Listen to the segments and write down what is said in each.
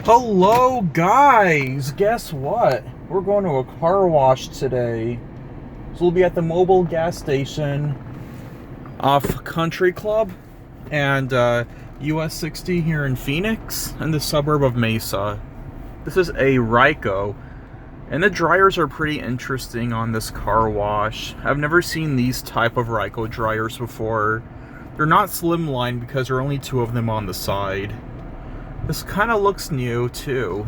Hello guys, guess what? We're going to a car wash today. So we'll be at the Mobil Gas Station off Country Club and US 60 here in Phoenix in the suburb of Mesa. This is a Ryko, and the dryers are pretty interesting on this car wash. I've never seen these type of Ryko dryers before. They're not slimline because there are only two of them on the side. This kind of looks new too.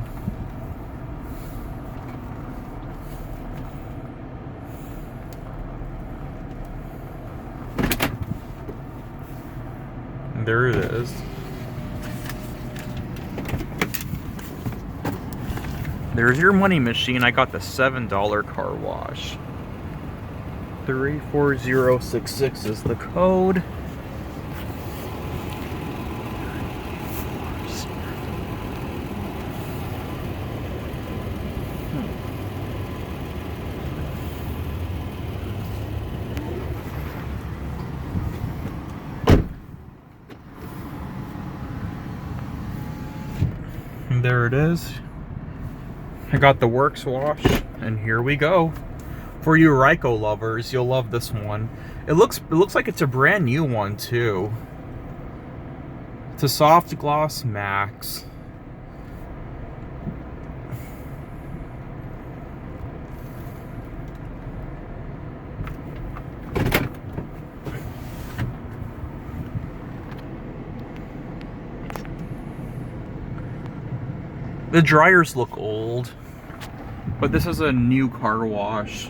And there it is. There's your money machine. I got the $7 car wash. 34066 is the code. And there it is. I got the Works wash, and here we go. For you Ryko lovers, you'll love this one. It looks like it's a brand new one too. It's a SoftGloss Maxx. The dryers look old, but this is a new car wash.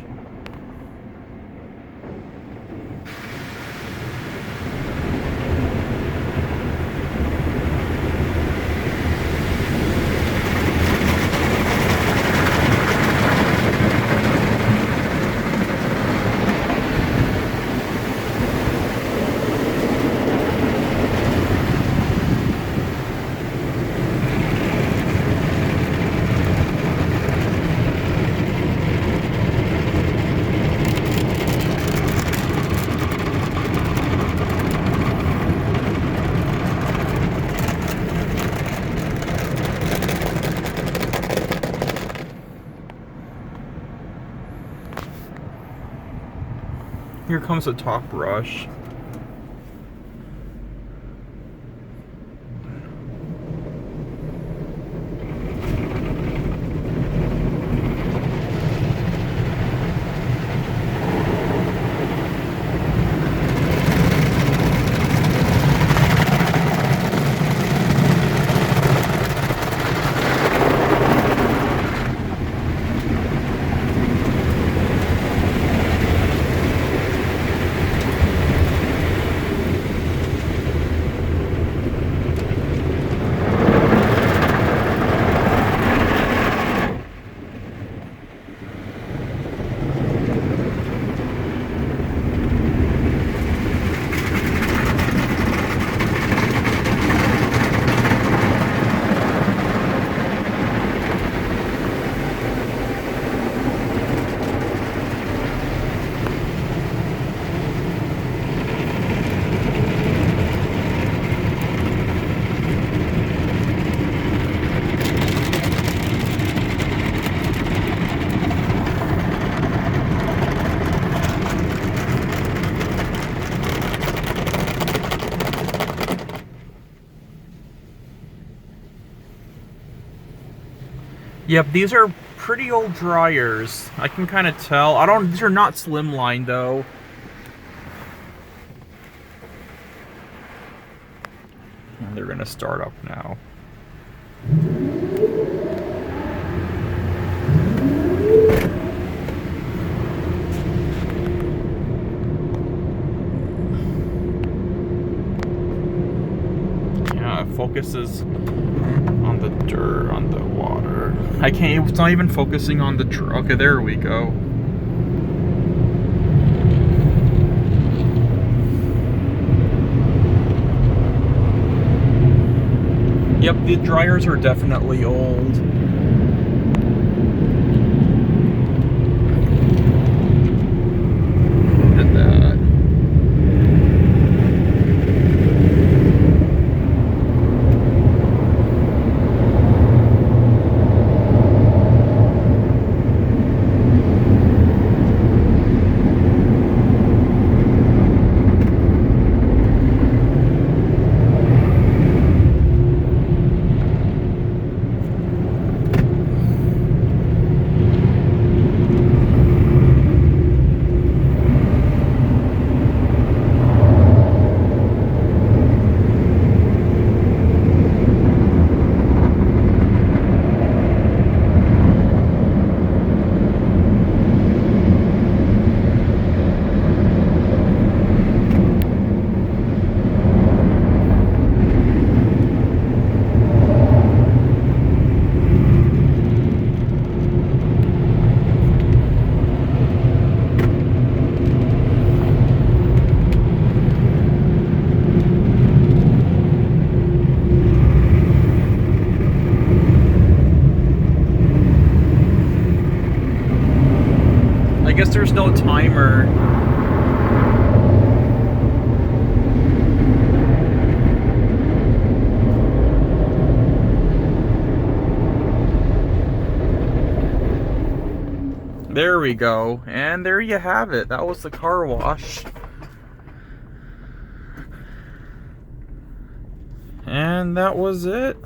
Here comes the top brush. Yep, these are pretty old dryers. I can kind of tell. These are not slimline though. And they're gonna start up now. Yeah, it focuses on the dirt, on the water. I can't, it's not even focusing on the okay, there we go. Yep, the dryers are definitely old. Look at that. guess there's no timer. There we go. And there you have it. That was the car wash. And that was it.